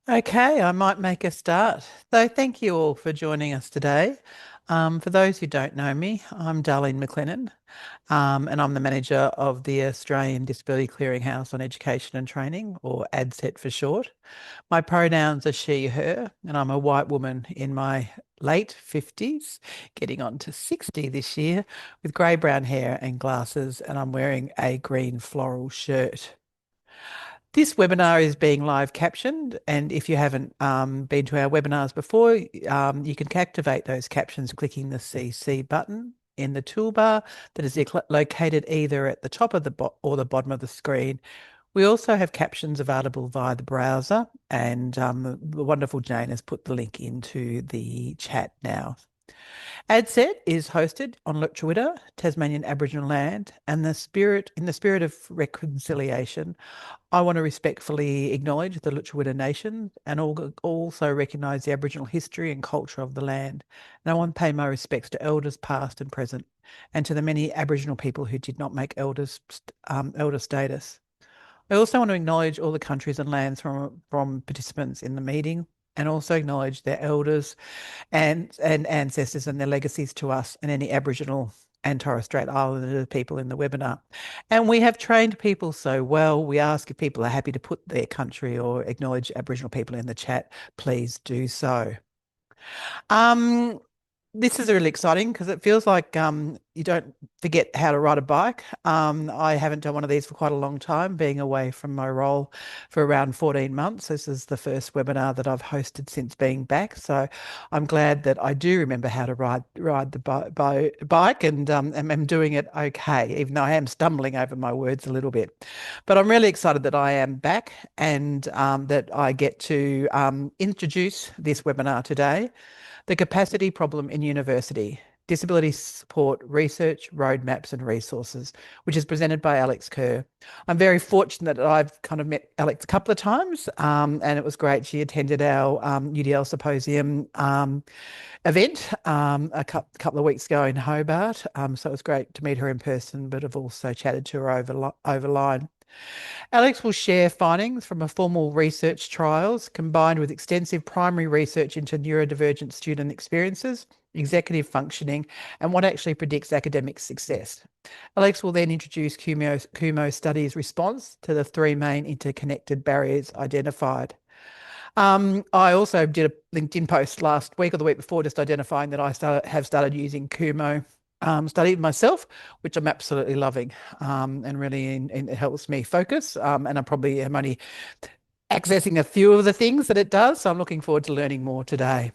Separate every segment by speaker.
Speaker 1: Okay, I might make a start. So, thank you all for joining us today. For those who don't know me, I'm Darlene McLennan, and I'm the manager of the Australian Disability Clearinghouse on Education and Training, or ADCET for short. My pronouns are she, her, and I'm a white woman in my late 50s, getting on to 60 this year, with grey brown hair and glasses, and I'm wearing a green floral shirt. This webinar is being live captioned, and if you haven't been to our webinars before, you can activate those captions clicking the CC button in the toolbar that is located either at the top of or the bottom of the screen. We also have captions available via the browser, and the wonderful Jane has put the link into the chat now. AdSet is hosted on Lutruwita, Tasmanian Aboriginal land, and in the spirit of reconciliation, I want to respectfully acknowledge the Lutruwita Nation and also recognise the Aboriginal history and culture of the land. And I want to pay my respects to elders past and present, and to the many Aboriginal people who did not make elder status. I also want to acknowledge all the countries and lands from participants in the meeting, and also acknowledge their elders and ancestors and their legacies to us and any Aboriginal and Torres Strait Islander people in the webinar. And we have trained people so well. We ask if people are happy to put their country or acknowledge Aboriginal people in the chat, please do so. Um, this is really exciting because it feels like you don't forget how to ride a bike. I haven't done one of these for quite a long time, being away from my role for around 14 months. This is the first webinar that I've hosted since being back. So I'm glad that I do remember how to ride the bike and am doing it okay, even though I am stumbling over my words a little bit. But I'm really excited that I am back and that I get to introduce this webinar today. The Capacity Problem in University, Disability Support Research, Roadmaps and Resources, which is presented by Alex Kerr. I'm very fortunate that I've kind of met Alex a couple of times, and it was great. She attended our UDL Symposium event a couple of weeks ago in Hobart. So it was great to meet her in person, but I've also chatted to her over line. Alex will share findings from a formal research trials combined with extensive primary research into neurodivergent student experiences, executive functioning, and what actually predicts academic success. Alex will then introduce Kumo Study's response to the three main interconnected barriers identified. I also did a LinkedIn post last week or the week before just identifying that I have started using Kumo Study myself, which I'm absolutely loving, and really it helps me focus. And I probably am only accessing a few of the things that it does. So I'm looking forward to learning more today.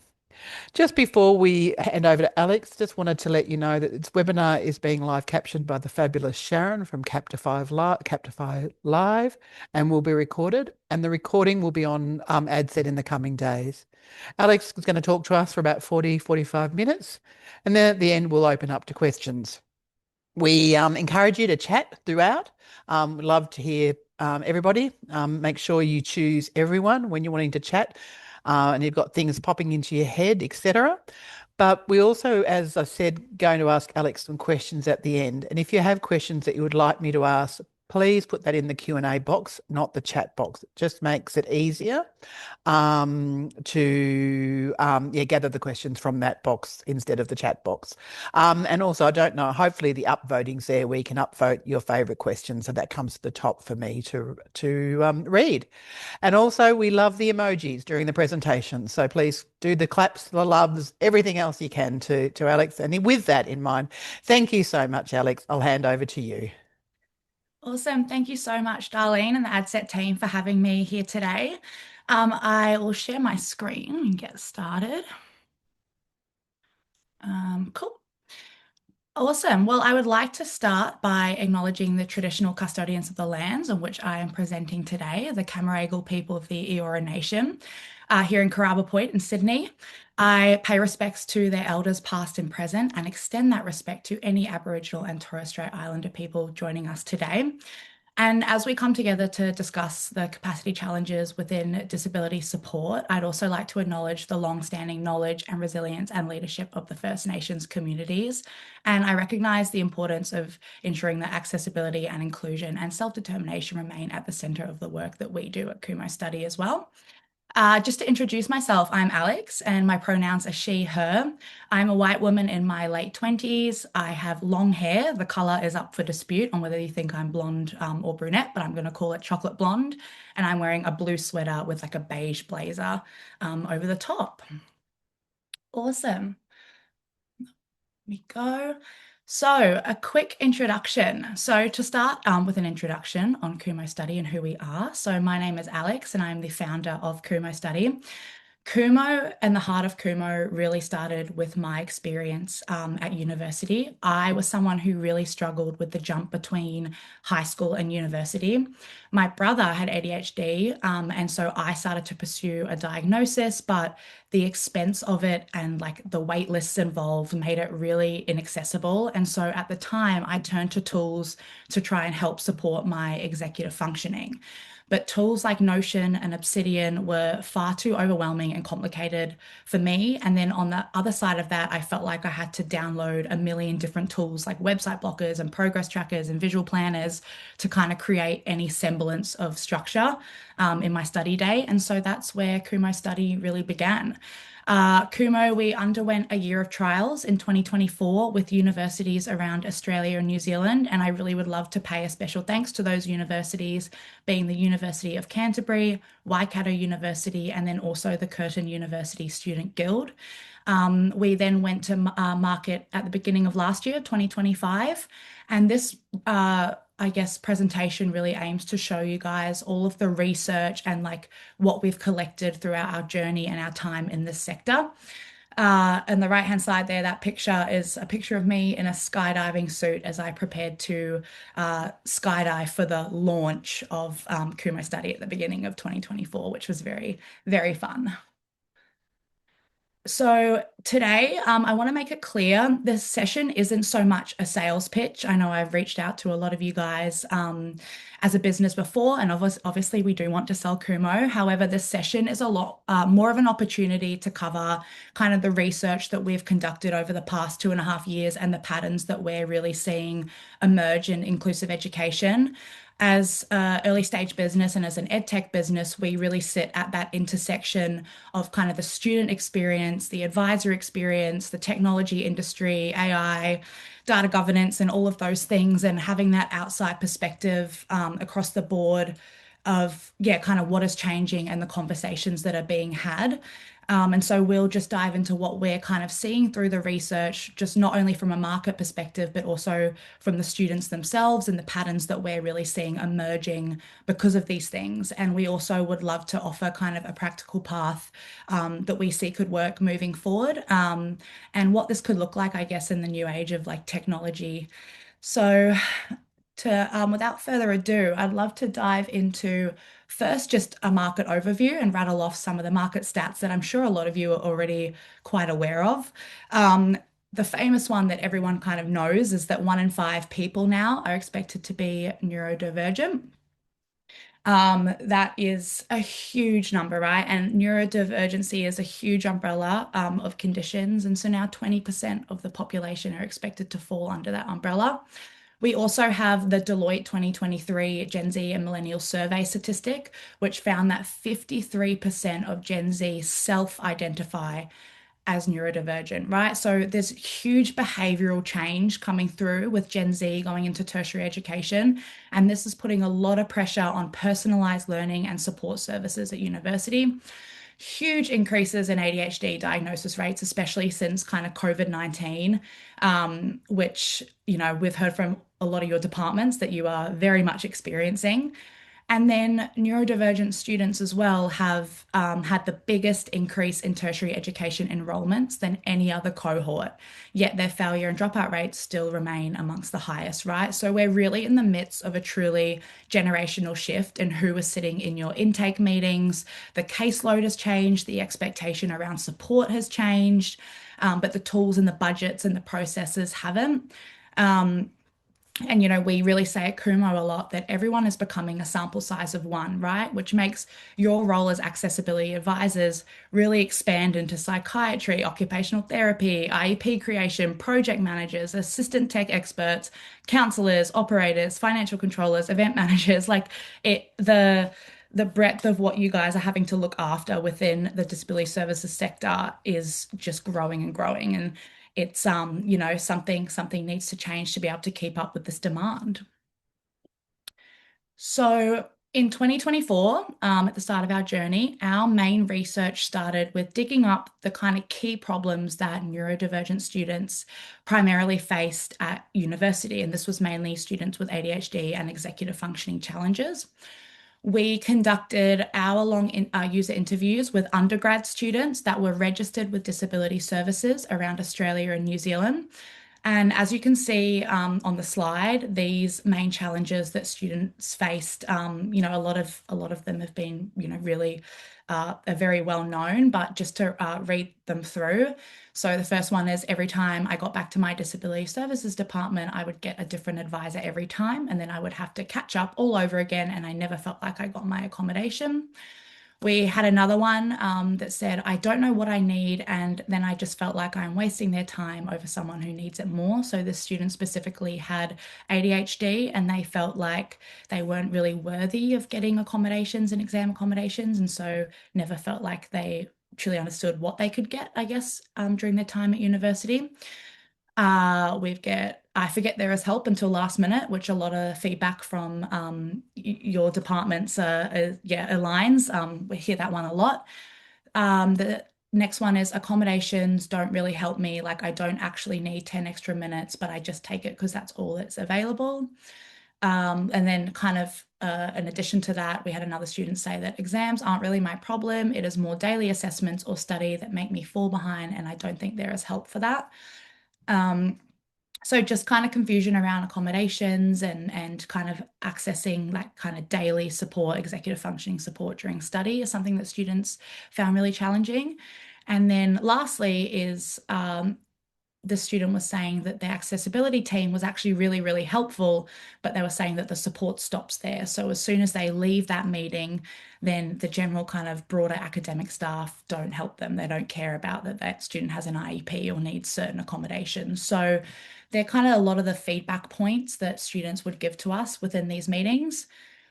Speaker 1: Just before we hand over to Alex, just wanted to let you know that this webinar is being live captioned by the fabulous Sharon from Captify Live and will be recorded. And the recording will be on AdSet in the coming days. Alex is going to talk to us for about 45 minutes. And then at the end, we'll open up to questions. We encourage you to chat throughout. We'd love to hear everybody. Make sure you choose everyone when you're wanting to chat and you've got things popping into your head, etc. But we also, as I said, going to ask Alex some questions at the end. And if you have questions that you would like me to ask, please put that in the Q&A box, not the chat box. It just makes it easier to gather the questions from that box instead of the chat box. And also, I don't know, hopefully the upvoting's there where you can upvote your favourite questions, so that comes to the top for me to read. And also, we love the emojis during the presentation. So please do the claps, the loves, everything else you can to Alex. And with that in mind, thank you so much, Alex. I'll hand over to you.
Speaker 2: Awesome. Thank you so much, Darlene and the AdSet team for having me here today. I will share my screen and get started. Cool. Awesome. Well, I would like to start by acknowledging the traditional custodians of the lands on which I am presenting today, the Cammeraygal people of the Eora Nation, here in Carrabba Point in Sydney. I pay respects to their elders past and present and extend that respect to any Aboriginal and Torres Strait Islander people joining us today. And as we come together to discuss the capacity challenges within disability support, I'd also like to acknowledge the long-standing knowledge and resilience and leadership of the First Nations communities. And I recognise the importance of ensuring that accessibility and inclusion and self-determination remain at the centre of the work that we do at Kumo Study as well. Just to introduce myself, I'm Alex and my pronouns are she, her. I'm a white woman in my late 20s. I have long hair. The color is up for dispute on whether you think I'm blonde or brunette, but I'm going to call it chocolate blonde. And I'm wearing a blue sweater with like a beige blazer over the top. Awesome. We go. So, a quick introduction. So, to start with an introduction on Kumo Study and who we are. So, my name is Alex, and I'm the founder of Kumo Study. Kumo and the heart of Kumo really started with my experience at university. I was someone who really struggled with the jump between high school and university. My brother had ADHD, and so I started to pursue a diagnosis, but the expense of it and like the wait lists involved made it really inaccessible. And so at the time, I turned to tools to try and help support my executive functioning. But tools like Notion and Obsidian were far too overwhelming and complicated for me. And then on the other side of that, I felt like I had to download a million different tools like website blockers and progress trackers and visual planners to kind of create any semblance of structure in my study day. And so that's where Kumo Study really began. Kumo, we underwent a year of trials in 2024 with universities around Australia and New Zealand, and I really would love to pay a special thanks to those universities, being the University of Canterbury, Waikato University, and then also the Curtin University Student Guild. We then went to market at the beginning of last year, 2025, and this I guess presentation really aims to show you guys all of the research and like what we've collected throughout our journey and our time in this sector. And the right hand side there, that picture is a picture of me in a skydiving suit as I prepared to skydive for the launch of Kumo Study at the beginning of 2024, which was very, very fun. So today, I want to make it clear this session isn't so much a sales pitch. I know I've reached out to a lot of you guys as a business before, and obviously we do want to sell Kumo. However, this session is a lot more of an opportunity to cover kind of the research that we've conducted over the past 2.5 years and the patterns that we're really seeing emerge in inclusive education. As an early stage business and as an ed tech business, we really sit at that intersection of kind of the student experience, the advisor experience, the technology industry, AI, data governance, and all of those things, and having that outside perspective across the board of, yeah, kind of what is changing and the conversations that are being had. And so we'll just dive into what we're kind of seeing through the research, just not only from a market perspective, but also from the students themselves and the patterns that we're really seeing emerging because of these things. And we also would love to offer kind of a practical path that we see could work moving forward, and what this could look like, I guess, in the new age of like technology. So without further ado, I'd love to dive into first just a market overview and rattle off some of the market stats that I'm sure a lot of you are already quite aware of. Um, the famous one that everyone kind of knows is that 1 in 5 people now are expected to be neurodivergent. That is a huge number, right? And neurodivergency is a huge umbrella of conditions. And so now 20% of the population are expected to fall under that umbrella. We also have the Deloitte 2023 Gen Z and Millennial Survey statistic, which found that 53% of Gen Z self-identify as neurodivergent, right? So there's huge behavioral change coming through with Gen Z going into tertiary education. And this is putting a lot of pressure on personalized learning and support services at university. Huge increases in ADHD diagnosis rates, especially since kind of COVID-19, which, you know, we've heard from a lot of your departments that you are very much experiencing. And then neurodivergent students as well have had the biggest increase in tertiary education enrollments than any other cohort, yet their failure and dropout rates still remain amongst the highest, right? So we're really in the midst of a truly generational shift in who is sitting in your intake meetings. The caseload has changed, the expectation around support has changed, but the tools and the budgets and the processes haven't. And, you know, we really say at Kumo a lot that everyone is becoming a sample size of one, right? Which makes your role as accessibility advisors really expand into psychiatry, occupational therapy, IEP creation, project managers, assistant tech experts, counselors, operators, financial controllers, event managers. Like the the breadth of what you guys are having to look after within the disability services sector is just growing and growing. And it's something needs to change to be able to keep up with this demand. So in 2024, at the start of our journey, our main research started with digging up the kind of key problems that neurodivergent students primarily faced at university. And this was mainly students with ADHD and executive functioning challenges. We conducted hour-long user interviews with undergrad students that were registered with disability services around Australia and New Zealand. And as you can see on the slide, these main challenges that students faced, a lot of them have been, really are very well known, but just to read them through. So the first one is every time I got back to my disability services department, I would get a different advisor every time, and then I would have to catch up all over again, and I never felt like I got my accommodation. We had another one that said, I don't know what I need, and then I just felt like I'm wasting their time over someone who needs it more. So this student specifically had ADHD, and they felt like they weren't really worthy of getting accommodations and exam accommodations, and so never felt like they truly understood what they could get, I guess, during their time at university. We've get I forget there is help until last minute, which a lot of feedback from your departments yeah, aligns. We hear that one a lot. The next one is accommodations don't really help me. Like I don't actually need 10 extra minutes, but I just take it because that's all that's available. And then kind of in addition to that, we had another student say that exams aren't really my problem. It is more daily assessments or study that make me fall behind, and I don't think there is help for that. Um, so just kind of confusion around accommodations and kind of accessing that kind of daily support, executive functioning support during study is something that students found really challenging. And then lastly is the student was saying that the accessibility team was actually really, really helpful, but they were saying that the support stops there. So as soon as they leave that meeting, then the general kind of broader academic staff don't help them. They don't care about that student has an IEP or needs certain accommodations. So they're kind of a lot of the feedback points that students would give to us within these meetings.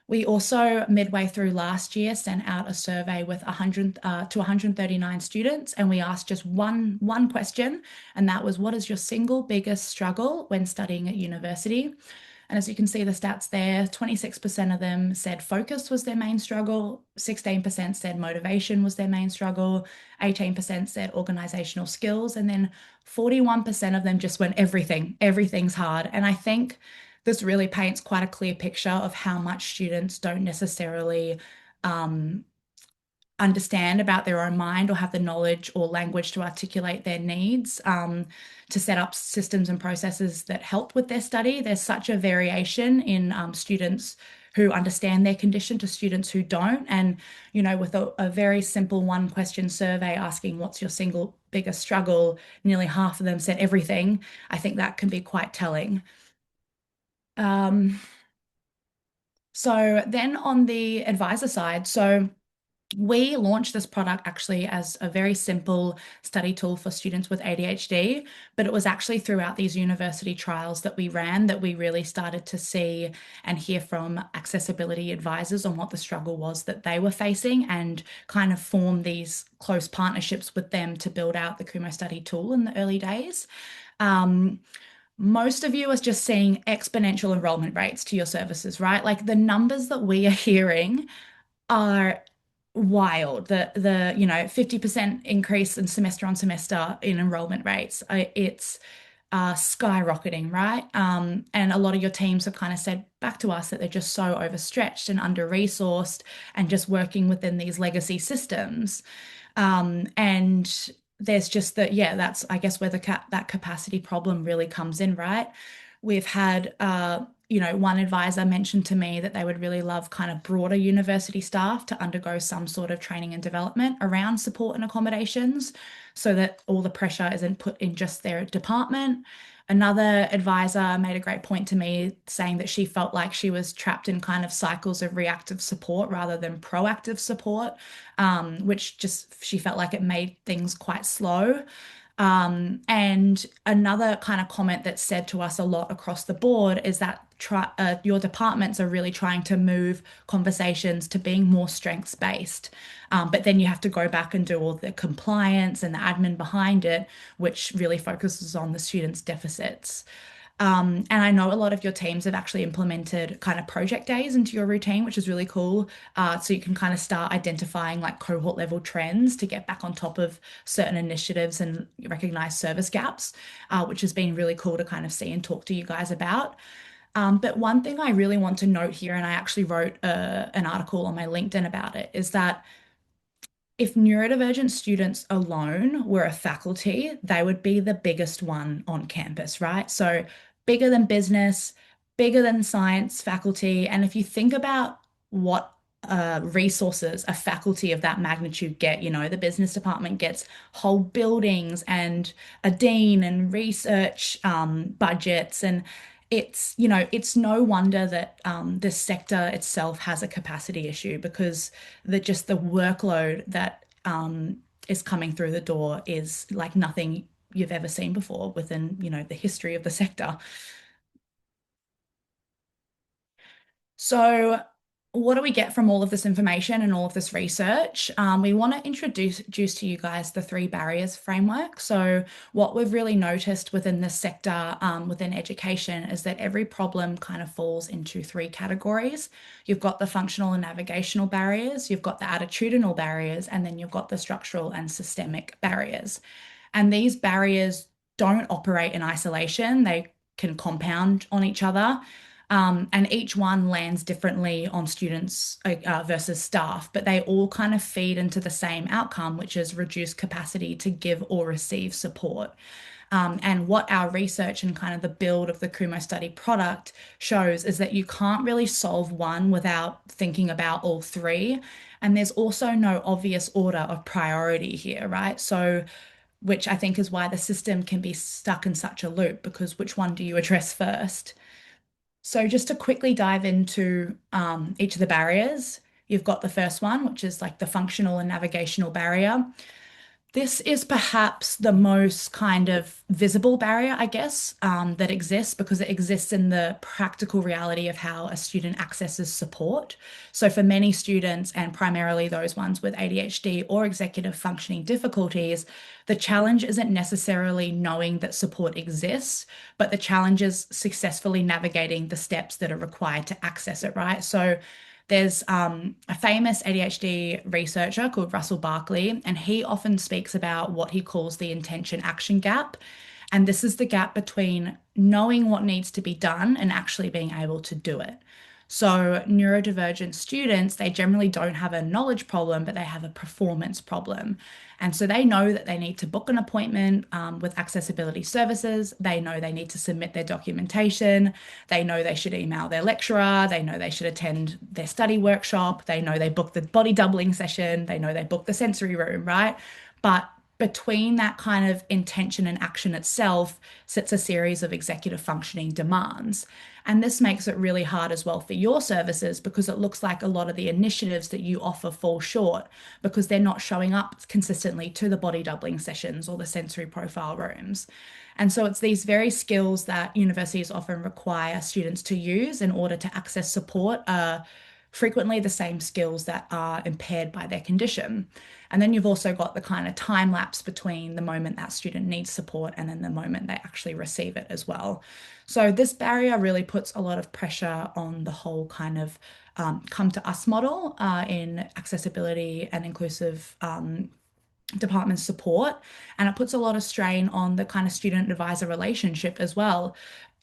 Speaker 2: We also, midway through last year, sent out a survey with 100 to 139 students, and we asked just one question, and that was, what is your single biggest struggle when studying at university? And as you can see the stats there, 26% of them said focus was their main struggle, 16% said motivation was their main struggle, 18% said organizational skills, and then 41% of them just went everything's hard. And I think this really paints quite a clear picture of how much students don't necessarily um, understand about their own mind or have the knowledge or language to articulate their needs, to set up systems and processes that help with their study. There's such a variation in students who understand their condition to students who don't. And, with a very simple one question survey asking what's your single biggest struggle, nearly half of them said everything. I think that can be quite telling. Um, so then on the advisor side, so we launched this product actually as a very simple study tool for students with ADHD, but it was actually throughout these university trials that we ran that we really started to see and hear from accessibility advisors on what the struggle was that they were facing and kind of form these close partnerships with them to build out the Kumo Study tool in the early days. Most of you are just seeing exponential enrollment rates to your services, right? Like the numbers that we are hearing are wild. The 50% increase in semester on semester in enrollment rates. It's skyrocketing, right? And a lot of your teams have kind of said back to us that they're just so overstretched and under-resourced and just working within these legacy systems. And there's just that, yeah, that's, I guess, where that capacity problem really comes in, right? We've had, one advisor mentioned to me that they would really love kind of broader university staff to undergo some sort of training and development around support and accommodations so that all the pressure isn't put in just their department. Another advisor made a great point to me saying that she felt like she was trapped in kind of cycles of reactive support rather than proactive support, which just she felt like it made things quite slow. And another kind of comment that's said to us a lot across the board is that your departments are really trying to move conversations to being more strengths based. But then you have to go back and do all the compliance and the admin behind it, which really focuses on the students' deficits. And I know a lot of your teams have actually implemented kind of project days into your routine, which is really cool. So you can kind of start identifying like cohort level trends to get back on top of certain initiatives and recognize service gaps, which has been really cool to kind of see and talk to you guys about. But one thing I really want to note here, and I actually wrote an article on my LinkedIn about it, is that if neurodivergent students alone were a faculty, they would be the biggest one on campus, right? So bigger than business, bigger than science faculty. And if you think about what resources a faculty of that magnitude get, the business department gets whole buildings and a dean and research budgets. And it's no wonder that this sector itself has a capacity issue because the workload that is coming through the door is like nothing you've ever seen before within, the history of the sector. So, what do we get from all of this information and all of this research? We want to introduce to you guys the three barriers framework. So, what we've really noticed within this sector, within education, is that every problem kind of falls into three categories. You've got the functional and navigational barriers, you've got the attitudinal barriers, and then you've got the structural and systemic barriers. And these barriers don't operate in isolation, they can compound on each other. And each one lands differently on students versus staff, but they all kind of feed into the same outcome, which is reduced capacity to give or receive support. And what our research and kind of the build of the Kumo Study product shows is that you can't really solve one without thinking about all three. And there's also no obvious order of priority here, right? So, which I think is why the system can be stuck in such a loop because which one do you address first? So, just to quickly dive into each of the barriers, you've got the first one, which is like the functional and navigational barrier. This is perhaps the most kind of visible barrier, I guess, that exists because it exists in the practical reality of how a student accesses support. So, for many students, and primarily those ones with ADHD or executive functioning difficulties, the challenge isn't necessarily knowing that support exists, but the challenge is successfully navigating the steps that are required to access it, right? So, there's a famous ADHD researcher called Russell Barkley, and he often speaks about what he calls the intention action gap. And this is the gap between knowing what needs to be done and actually being able to do it. So, neurodivergent students, they generally don't have a knowledge problem, but they have a performance problem. And so they know that they need to book an appointment with accessibility services. They know they need to submit their documentation. They know they should email their lecturer. They know they should attend their study workshop. They know they booked the body doubling session. They know they booked the sensory room, right? But between that kind of intention and action itself sits a series of executive functioning demands. And this makes it really hard as well for your services because it looks like a lot of the initiatives that you offer fall short because they're not showing up consistently to the body doubling sessions or the sensory profile rooms. And so it's these very skills that universities often require students to use in order to access support are frequently the same skills that are impaired by their condition. And then you've also got the kind of time lapse between the moment that student needs support and then the moment they actually receive it as well. So this barrier really puts a lot of pressure on the whole kind of come to us model in accessibility and inclusive department support. And it puts a lot of strain on the kind of student advisor relationship as well.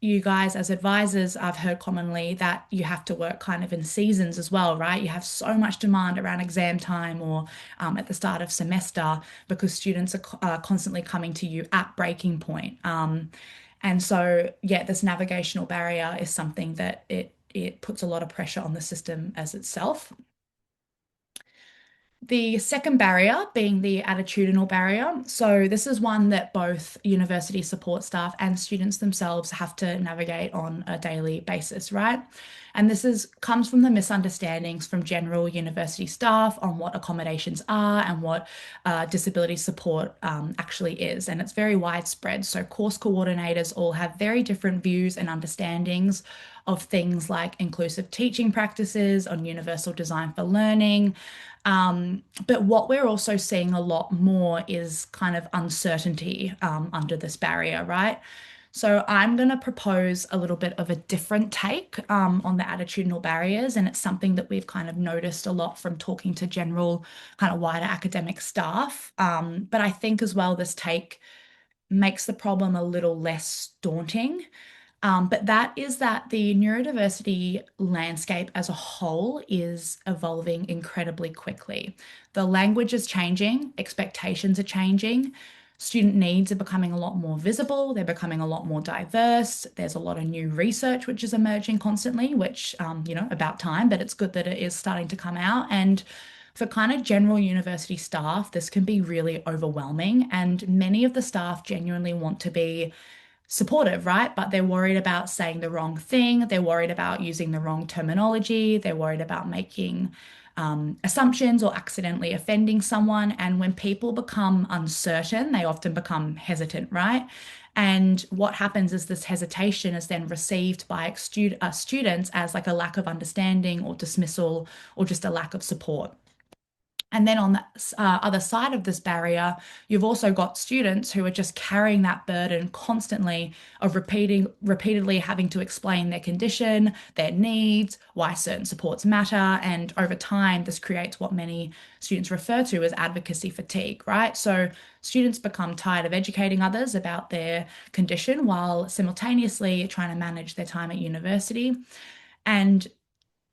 Speaker 2: You guys, as advisors, I've heard commonly that you have to work kind of in seasons as well, right? You have so much demand around exam time or at the start of semester because students are constantly coming to you at breaking point. And so, yeah, this navigational barrier is something that it puts a lot of pressure on the system as itself. The second barrier being the attitudinal barrier. So, this is one that both university support staff and students themselves have to navigate on a daily basis, right? And this comes from the misunderstandings from general university staff on what accommodations are and what disability support actually is. And it's very widespread. So, course coordinators all have very different views and understandings of things like inclusive teaching practices, on universal design for learning. But what we're also seeing a lot more is kind of uncertainty under this barrier, right? So I'm going to propose a little bit of a different take on the attitudinal barriers, and it's something that we've kind of noticed a lot from talking to general kind of wider academic staff. But I think as well, this take makes the problem a little less daunting. But that is that the neurodiversity landscape as a whole is evolving incredibly quickly. The language is changing, expectations are changing, student needs are becoming a lot more visible, they're becoming a lot more diverse. There's a lot of new research which is emerging constantly, which, about time, but it's good that it is starting to come out. And for kind of general university staff, this can be really overwhelming. And many of the staff genuinely want to be supportive, right? But they're worried about saying the wrong thing. They're worried about using the wrong terminology. They're worried about making assumptions or accidentally offending someone. And when people become uncertain, they often become hesitant, right? And what happens is this hesitation is then received by students as like a lack of understanding or dismissal or just a lack of support. And then on the other side of this barrier, you've also got students who are just carrying that burden constantly of repeatedly having to explain their condition, their needs, why certain supports matter. And over time, this creates what many students refer to as advocacy fatigue, right? So students become tired of educating others about their condition while simultaneously trying to manage their time at university. And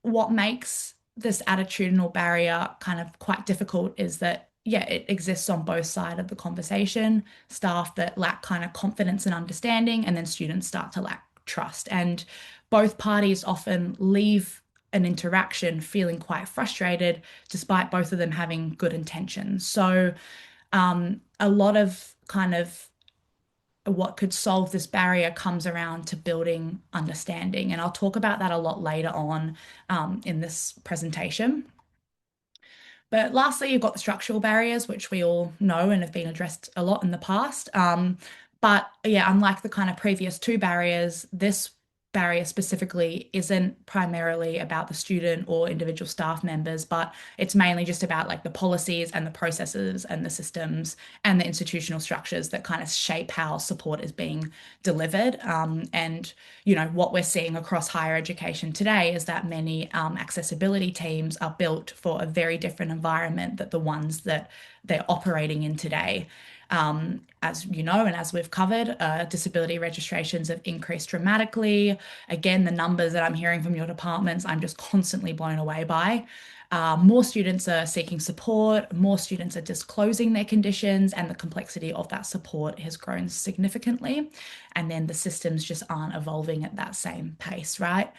Speaker 2: what makes this attitudinal barrier kind of quite difficult is that, yeah, it exists on both sides of the conversation. Staff that lack kind of confidence and understanding, and then students start to lack trust. And both parties often leave an interaction feeling quite frustrated, despite both of them having good intentions. So, a lot of kind of what could solve this barrier comes around to building understanding. And I'll talk about that a lot later on in this presentation. But lastly, you've got the structural barriers, which we all know and have been addressed a lot in the past. But yeah, unlike the kind of previous two barriers, this barrier specifically isn't primarily about the student or individual staff members, but it's mainly just about like the policies and the processes and the systems and the institutional structures that kind of shape how support is being delivered. And what we're seeing across higher education today is that many accessibility teams are built for a very different environment than the ones that they're operating in today. As you know, and as we've covered, disability registrations have increased dramatically. Again, the numbers that I'm hearing from your departments, I'm just constantly blown away by. More students are seeking support, more students are disclosing their conditions, and the complexity of that support has grown significantly. And then the systems just aren't evolving at that same pace, right?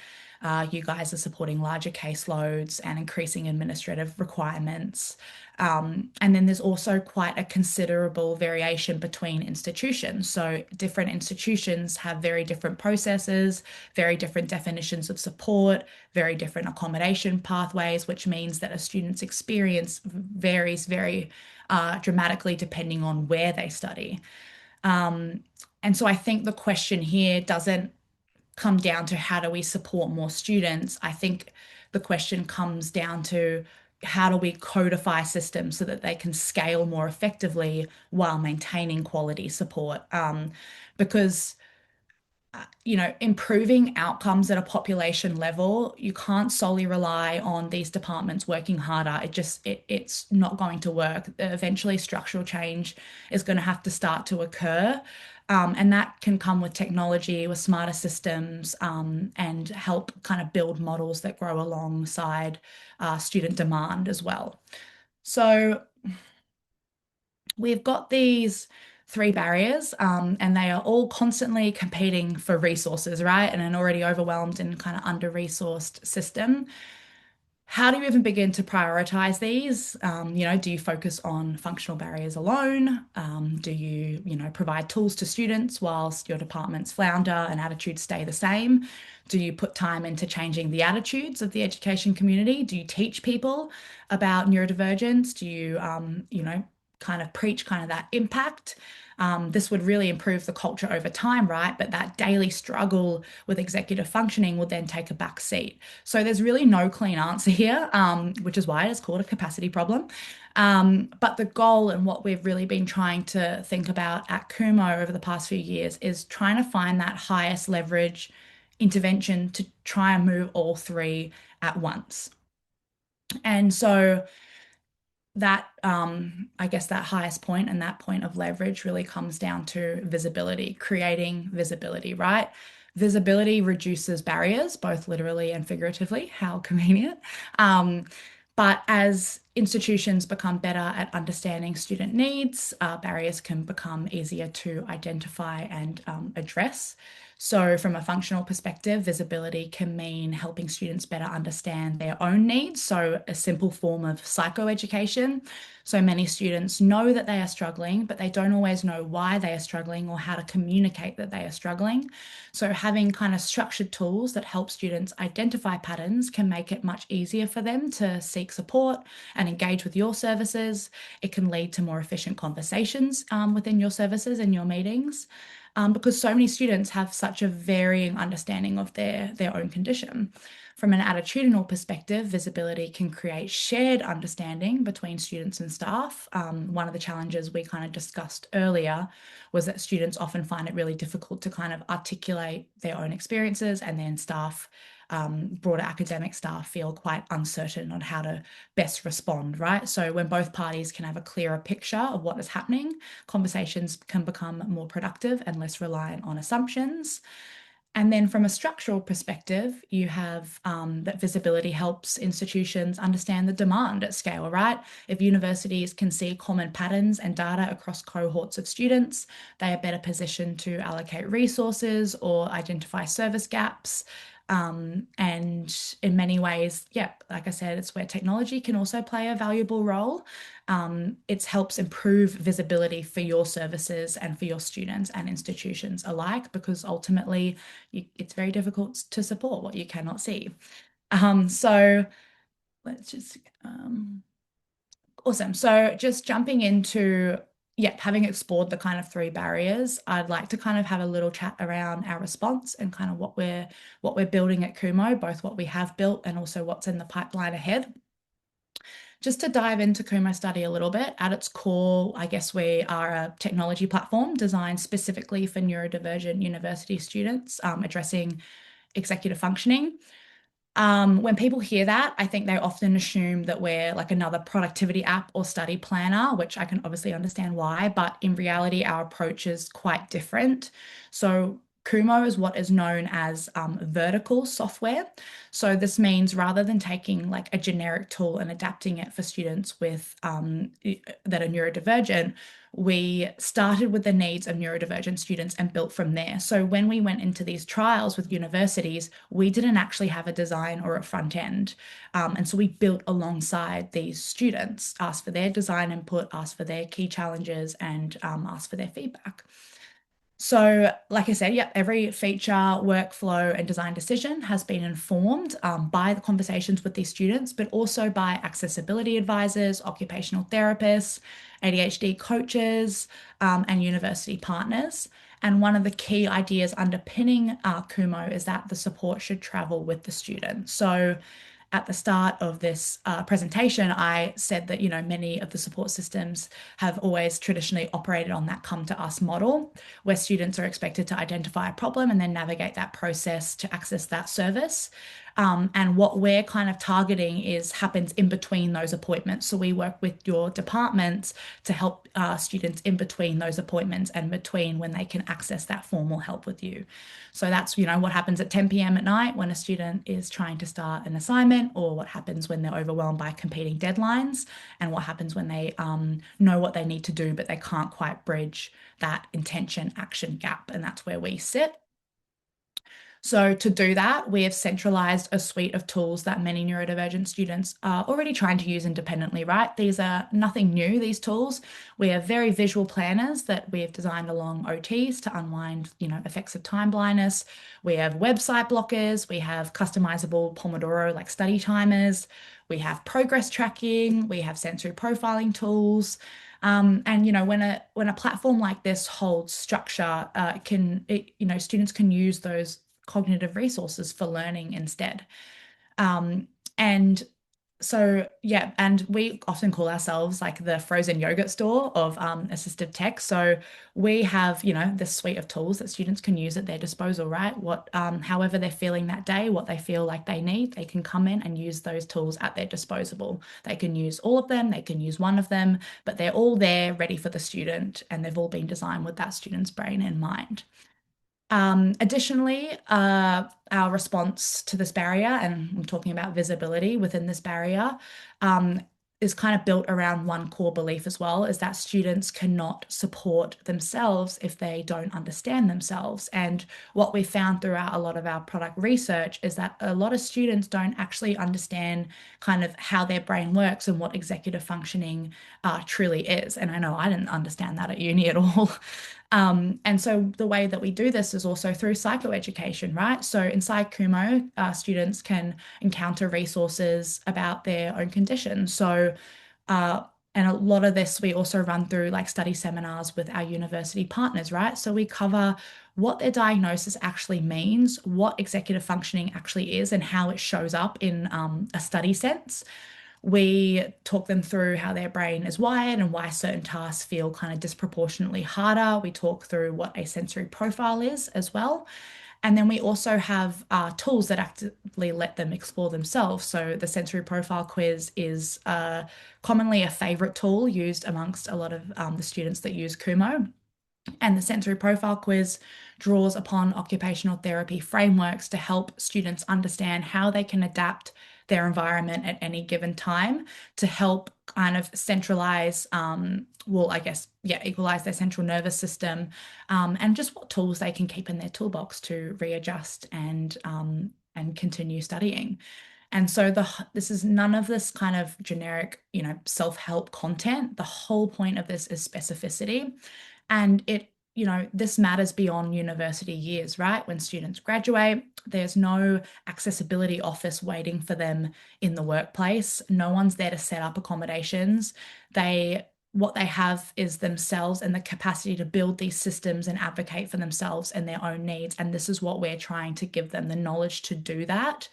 Speaker 2: You guys are supporting larger caseloads and increasing administrative requirements. And then there's also quite a considerable variation between institutions. So different institutions have very different processes, very different definitions of support, very different accommodation pathways, which means that a student's experience varies very dramatically depending on where they study. And so I think the question here doesn't come down to how do we support more students. I think the question comes down to how do we codify systems so that they can scale more effectively while maintaining quality support. Because improving outcomes at a population level, you can't solely rely on these departments working harder. It's not going to work. Eventually, structural change is going to have to start to occur. And that can come with technology, with smarter systems, and help kind of build models that grow alongside student demand as well. So we've got these three barriers, and they are all constantly competing for resources, right? In an already overwhelmed and kind of under-resourced system. How do you even begin to prioritize these? Do you focus on functional barriers alone? Do you, provide tools to students whilst your departments flounder and attitudes stay the same? Do you put time into changing the attitudes of the education community? Do you teach people about neurodivergence? Do you, kind of preach kind of that impact. This would really improve the culture over time, right? But that daily struggle with executive functioning will then take a back seat. So there's really no clean answer here, which is why it's called a capacity problem. But the goal and what we've really been trying to think about at Kumo over the past few years is trying to find that highest leverage intervention to try and move all three at once. And so that I guess that highest point and that point of leverage really comes down to visibility, creating visibility, right? Visibility reduces barriers, both literally and figuratively. How convenient. But as institutions become better at understanding student needs, barriers can become easier to identify and address. So, from a functional perspective, visibility can mean helping students better understand their own needs. So, a simple form of psychoeducation. So, many students know that they are struggling, but they don't always know why they are struggling or how to communicate that they are struggling. So, having kind of structured tools that help students identify patterns can make it much easier for them to seek support and engage with your services. It can lead to more efficient conversations within your services and your meetings because so many students have such a varying understanding of their own condition. From an attitudinal perspective, visibility can create shared understanding between students and staff. One of the challenges we kind of discussed earlier was that students often find it really difficult to kind of articulate their own experiences, and then staff, broader academic staff, feel quite uncertain on how to best respond, right? So when both parties can have a clearer picture of what is happening, conversations can become more productive and less reliant on assumptions. And then from a structural perspective, you have that visibility helps institutions understand the demand at scale, right? If universities can see common patterns and data across cohorts of students, they are better positioned to allocate resources or identify service gaps. And in many ways, yeah, like I said, it's where technology can also play a valuable role. It helps improve visibility for your services and for your students and institutions alike, because ultimately it's very difficult to support what you cannot see. So let's just, awesome. So just jumping into, yeah, having explored the kind of three barriers, I'd like to kind of have a little chat around our response and kind of what we're building at Kumo, both what we have built and also what's in the pipeline ahead. Just to dive into Kumo Study a little bit, at its core, I guess we are a technology platform designed specifically for neurodivergent university students, addressing executive functioning. When people hear that, I think they often assume that we're like another productivity app or study planner, which I can obviously understand why, but in reality, our approach is quite different. So Kumo is what is known as vertical software. So this means rather than taking like a generic tool and adapting it for students with that are neurodivergent, we started with the needs of neurodivergent students and built from there. So when we went into these trials with universities, we didn't actually have a design or a front end. And so we built alongside these students, asked for their design input, asked for their key challenges, and asked for their feedback. So, like I said, yeah, every feature, workflow, and design decision has been informed by the conversations with these students, but also by accessibility advisors, occupational therapists, ADHD coaches, and university partners. And one of the key ideas underpinning Kumo is that the support should travel with the student. So, at the start of this presentation, I said that, many of the support systems have always traditionally operated on that come to us model, where students are expected to identify a problem and then navigate that process to access that service. And what we're kind of targeting is happens in between those appointments. So we work with your departments to help students in between those appointments and between when they can access that formal help with you. So that's, what happens at 10 p.m. at night when a student is trying to start an assignment, or what happens when they're overwhelmed by competing deadlines, and what happens when they know what they need to do, but they can't quite bridge that intention action gap. And that's where we sit. So to do that, we have centralized a suite of tools that many neurodivergent students are already trying to use independently, right? These are nothing new, these tools. We have very visual planners that we have designed along OTs to unwind, effects of time blindness. We have website blockers. We have customizable Pomodoro like study timers. We have progress tracking. We have sensory profiling tools. And when a platform like this holds structure, students can use those cognitive resources for learning instead. And so, yeah, and we often call ourselves like the frozen yogurt store of assistive tech. So we have, this suite of tools that students can use at their disposal, right? However they're feeling that day, what they feel like they need, they can come in and use those tools at their disposal. They can use all of them, they can use one of them, but they're all there ready for the student, and they've all been designed with that student's brain in mind. Additionally, our response to this barrier, and I'm talking about visibility within this barrier, um, is kind of built around one core belief as well, is that students cannot support themselves if they don't understand themselves. And what we found throughout a lot of our product research is that a lot of students don't actually understand kind of how their brain works and what executive functioning truly is. And I know I didn't understand that at uni at all. And so the way that we do this is also through psychoeducation, right? So inside Kumo, students can encounter resources about their own condition. And a lot of this we also run through like study seminars with our university partners, right? So we cover what their diagnosis actually means, what executive functioning actually is, and how it shows up in a study sense. We talk them through how their brain is wired and why certain tasks feel kind of disproportionately harder. We talk through what a sensory profile is as well. And then we also have tools that actively let them explore themselves. So the sensory profile quiz is commonly a favorite tool used amongst a lot of the students that use Kumo. And the sensory profile quiz draws upon occupational therapy frameworks to help students understand how they can adapt their environment at any given time to help kind of centralize, I guess, yeah, equalize their central nervous system, and just what tools they can keep in their toolbox to readjust and continue studying. And so this is none of this kind of generic, self-help content. The whole point of this is specificity. And this matters beyond university years, right? When students graduate, there's no accessibility office waiting for them in the workplace. No one's there to set up accommodations. What they have is themselves and the capacity to build these systems and advocate for themselves and their own needs. And this is what we're trying to give them, the knowledge to do that.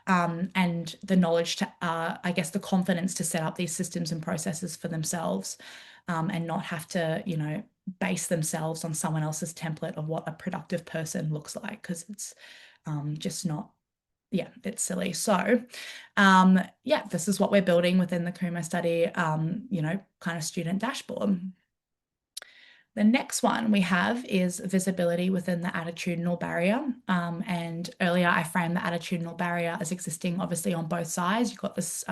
Speaker 2: And the knowledge to, I guess, the confidence to set up these systems and processes for themselves, and not have to, base themselves on someone else's template of what a productive person looks like, because it's just not, yeah, it's silly. So, yeah, this is what we're building within the Kumo study, kind of student dashboard. The next one we have is visibility within the attitudinal barrier. And earlier I framed the attitudinal barrier as existing obviously on both sides. You've got this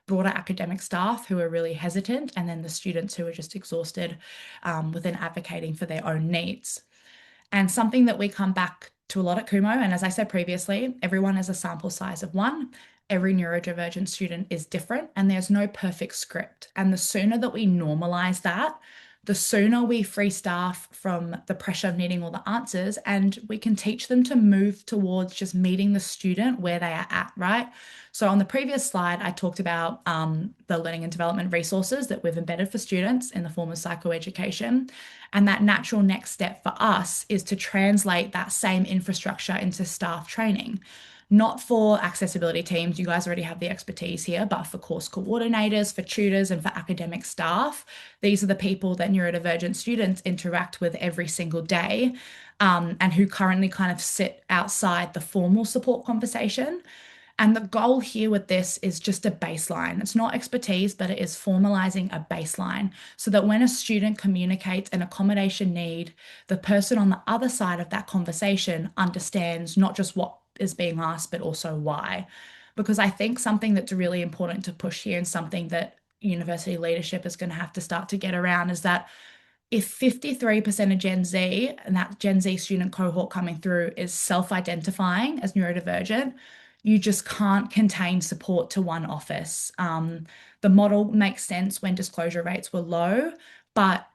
Speaker 2: broader academic staff who are really hesitant, and then the students who are just exhausted within advocating for their own needs. And something that we come back to a lot at Kumo, and as I said previously, everyone is a sample size of one. Every neurodivergent student is different, and there's no perfect script. And the sooner that we normalize that, the sooner we free staff from the pressure of needing all the answers, and we can teach them to move towards just meeting the student where they are at, right? So on the previous slide, I talked about the learning and development resources that we've embedded for students in the form of psychoeducation. And that natural next step for us is to translate that same infrastructure into staff training. Not for accessibility teams, you guys already have the expertise here, but for course coordinators, for tutors, and for academic staff. These are the people that neurodivergent students interact with every single day, and who currently kind of sit outside the formal support conversation. And the goal here with this is just a baseline. It's not expertise, but it is formalizing a baseline so that when a student communicates an accommodation need, the person on the other side of that conversation understands not just what is being asked, but also why. Because I think something that's really important to push here, and something that university leadership is going to have to start to get around, is that if 53% of Gen Z, and that Gen Z student cohort coming through, is self-identifying as neurodivergent, you just can't contain support to one office. The model makes sense when disclosure rates were low, but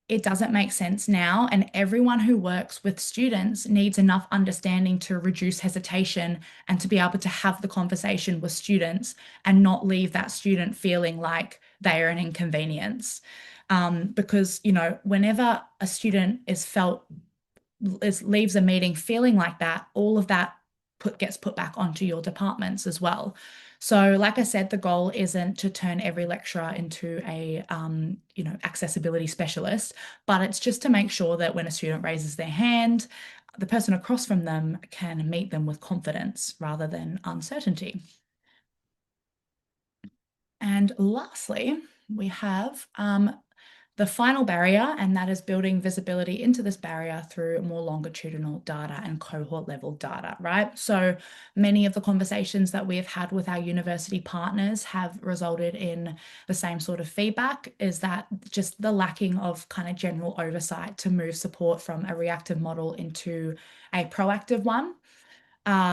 Speaker 2: it doesn't make sense now. And everyone who works with students needs enough understanding to reduce hesitation and to be able to have the conversation with students and not leave that student feeling like they are an inconvenience. Because, whenever a student leaves a meeting feeling like that, all of that gets put back onto your departments as well. So, like I said, the goal isn't to turn every lecturer into a accessibility specialist, but it's just to make sure that when a student raises their hand, the person across from them can meet them with confidence rather than uncertainty. And lastly, we have the final barrier, and that is building visibility into this barrier through more longitudinal data and cohort level data, right? So many of the conversations that we have had with our university partners have resulted in the same sort of feedback, is that just the lacking of kind of general oversight to move support from a reactive model into a proactive one.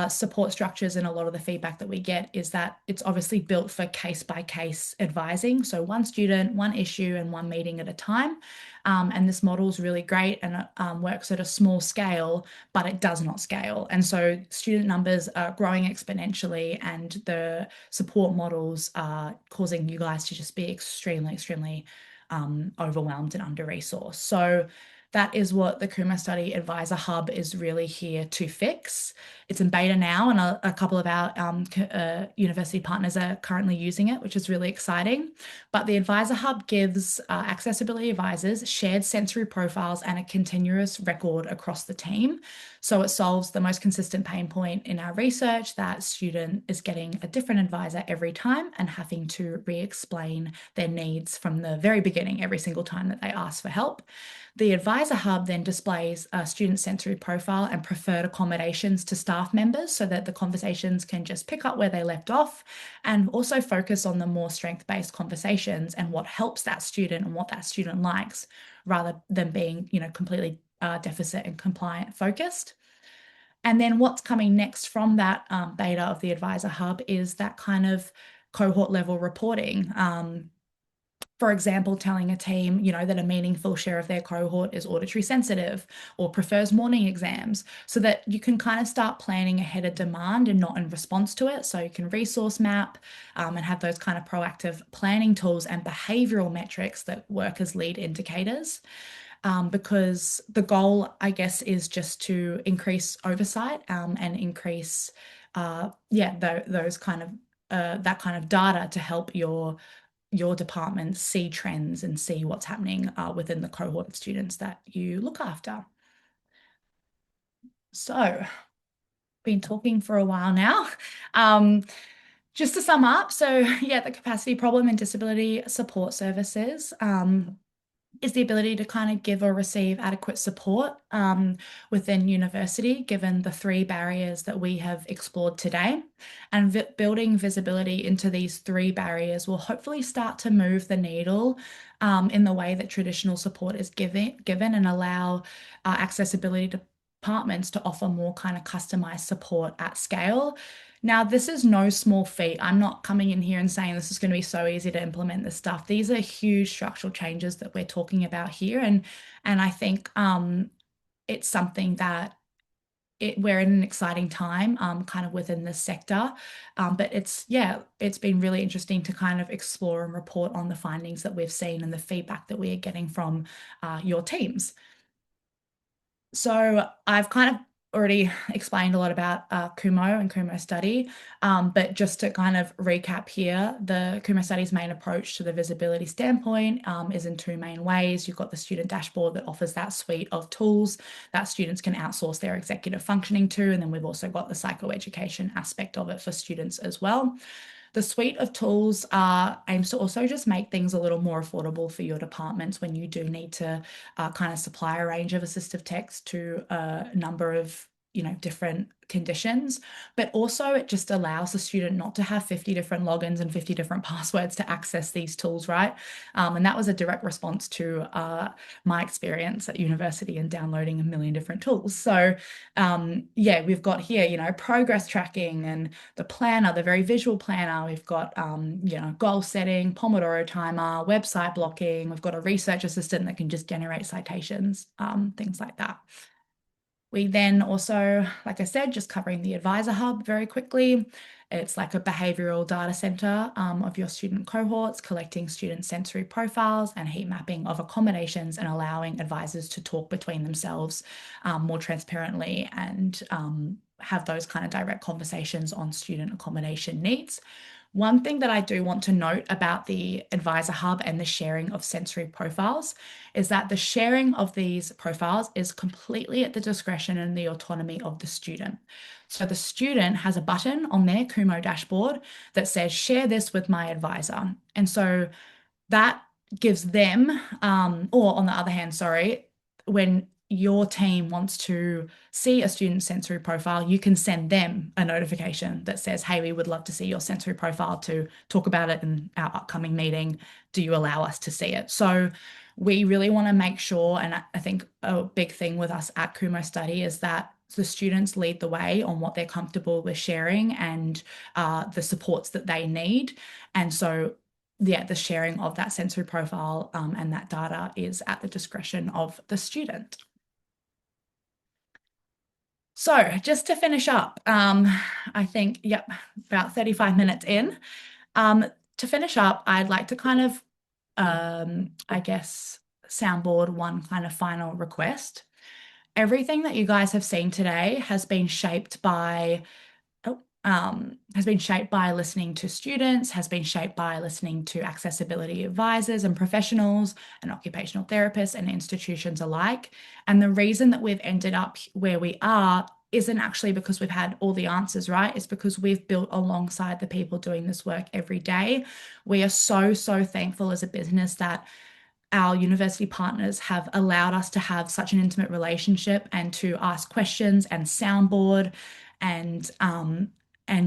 Speaker 2: Support structures, and a lot of the feedback that we get is that it's obviously built for case by case advising. So one student, one issue, and one meeting at a time. And this model is really great and works at a small scale, but it does not scale. And so student numbers are growing exponentially, and the support models are causing you guys to just be extremely, extremely overwhelmed and under resourced. So that is what the Kumo Study Advisor Hub is really here to fix. It's in beta now, and a couple of our university partners are currently using it, which is really exciting. But the Advisor Hub gives accessibility advisors shared sensory profiles and a continuous record across the team. So it solves the most consistent pain point in our research, that student is getting a different advisor every time and having to re-explain their needs from the very beginning every single time that they ask for help. The Advisor Hub then displays a student sensory profile and preferred accommodations to staff members so that the conversations can just pick up where they left off, and also focus on the more strength-based conversations and what helps that student and what that student likes, rather than being, completely deficit and compliant focused. And then what's coming next from that beta of the Advisor Hub is that kind of cohort level reporting. For example, telling a team, that a meaningful share of their cohort is auditory sensitive or prefers morning exams, so that you can kind of start planning ahead of demand and not in response to it. So you can resource map and have those kind of proactive planning tools and behavioral metrics that work as lead indicators. Because the goal, I guess, is just to increase oversight and increase, those kind of that kind of data to help your department see trends and see what's happening within the cohort of students that you look after. So, been talking for a while now. Just to sum up, so yeah, the capacity problem and disability support services is the ability to kind of give or receive adequate support within university, given the three barriers that we have explored today. And building visibility into these three barriers will hopefully start to move the needle in the way that traditional support is given and allow accessibility departments to offer more kind of customized support at scale. Now, this is no small feat. I'm not coming in here and saying this is going to be so easy to implement this stuff. These are huge structural changes that we're talking about here, and I think it's something that we're in an exciting time, kind of within this sector. But it's been really interesting to kind of explore and report on the findings that we've seen and the feedback that we are getting from your teams. So I've kind of already explained a lot about Kumo and Kumo Study, but just to kind of recap here, the Kumo Study's main approach to the visibility standpoint is in two main ways. You've got the student dashboard that offers that suite of tools that students can outsource their executive functioning to, and then we've also got the psychoeducation aspect of it for students as well. The suite of tools aims to also just make things a little more affordable for your departments when you do need to kind of supply a range of assistive text to a number of different conditions, but also it just allows the student not to have 50 different logins and 50 different passwords to access these tools, right? And that was a direct response to my experience at university and downloading a million different tools. So yeah, we've got here, progress tracking and the planner, the very visual planner. We've got, goal setting, Pomodoro timer, website blocking. We've got a research assistant that can just generate citations, things like that. We then also, like I said, just covering the Advisor Hub very quickly. It's like a behavioral data center of your student cohorts, collecting student sensory profiles and heat mapping of accommodations and allowing advisors to talk between themselves more transparently and have those kind of direct conversations on student accommodation needs. One thing that I do want to note about the Advisor Hub and the sharing of sensory profiles is that the sharing of these profiles is completely at the discretion and the autonomy of the student. So the student has a button on their Kumo dashboard that says, share this with my advisor. And so that gives them, or on the other hand, sorry, when your team wants to see a student's sensory profile, you can send them a notification that says, hey, we would love to see your sensory profile to talk about it in our upcoming meeting. Do you allow us to see it? So we really want to make sure, and I think a big thing with us at Kumo Study is that the students lead the way on what they're comfortable with sharing and the supports that they need. And so yeah, the sharing of that sensory profile and that data is at the discretion of the student. So just to finish up, I think, yep, about 35 minutes in. To finish up, I'd like to kind of, I guess, soundboard one kind of final request. Everything that you guys have seen today has been shaped by listening to students, has been shaped by listening to accessibility advisors and professionals and occupational therapists and institutions alike. And the reason that we've ended up where we are isn't actually because we've had all the answers, right? It's because we've built alongside the people doing this work every day. We are so, so thankful as a business that our university partners have allowed us to have such an intimate relationship and to ask questions and soundboard and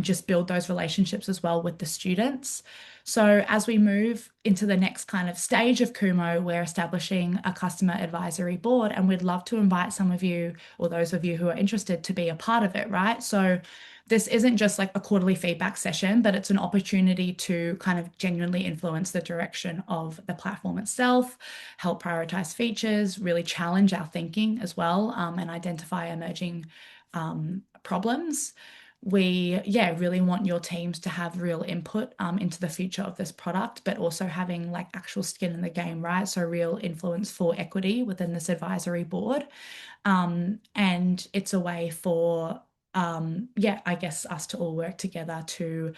Speaker 2: just build those relationships as well with the students. So as we move into the next kind of stage of Kumo, we're establishing a customer advisory board, and we'd love to invite some of you or those of you who are interested to be a part of it, right? So this isn't just like a quarterly feedback session, but it's an opportunity to kind of genuinely influence the direction of the platform itself, help prioritize features, really challenge our thinking as well, and identify emerging problems. We, yeah, really want your teams to have real input into the future of this product, but also having like actual skin in the game, right? So real influence for equity within this advisory board. And it's a way for yeah, I guess us to all work together to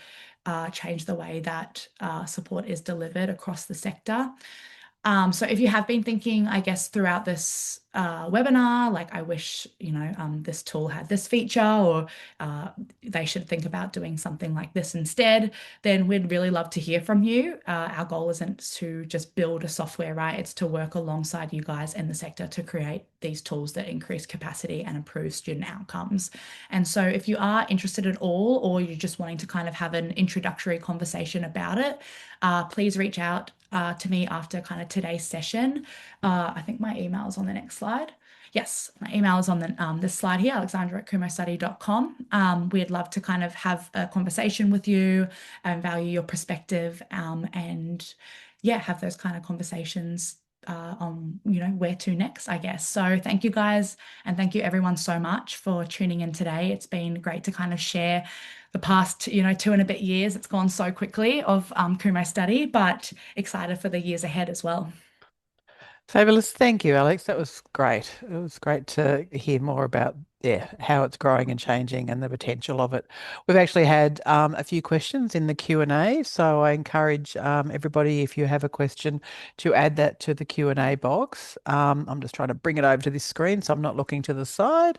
Speaker 2: change the way that support is delivered across the sector. So if you have been thinking, I guess, throughout this webinar, like I wish, this tool had this feature, or they should think about doing something like this instead, then we'd really love to hear from you. Our goal isn't to just build a software, right? It's to work alongside you guys in the sector to create these tools that increase capacity and improve student outcomes. And so if you are interested at all, or you're just wanting to kind of have an introductory conversation about it, please reach out to me after kind of today's session. I think my email is on the next slide. Yes, my email is on this slide here, alexandra@kumostudy.com. We'd love to kind of have a conversation with you and value your perspective and yeah, have those kind of conversations on, where to next, I guess. So thank you guys, and thank you everyone so much for tuning in today. It's been great to kind of share the past, 2 and a bit years. It's gone so quickly of Kumo Study, but excited for the years ahead as well.
Speaker 1: Fabulous. Thank you, Alex. That was great. It was great to hear more about how it's growing and changing and the potential of it. We've actually had a few questions in the Q&A, so I encourage everybody, if you have a question, to add that to the Q&A box. I'm just trying to bring it over to this screen, so I'm not looking to the side.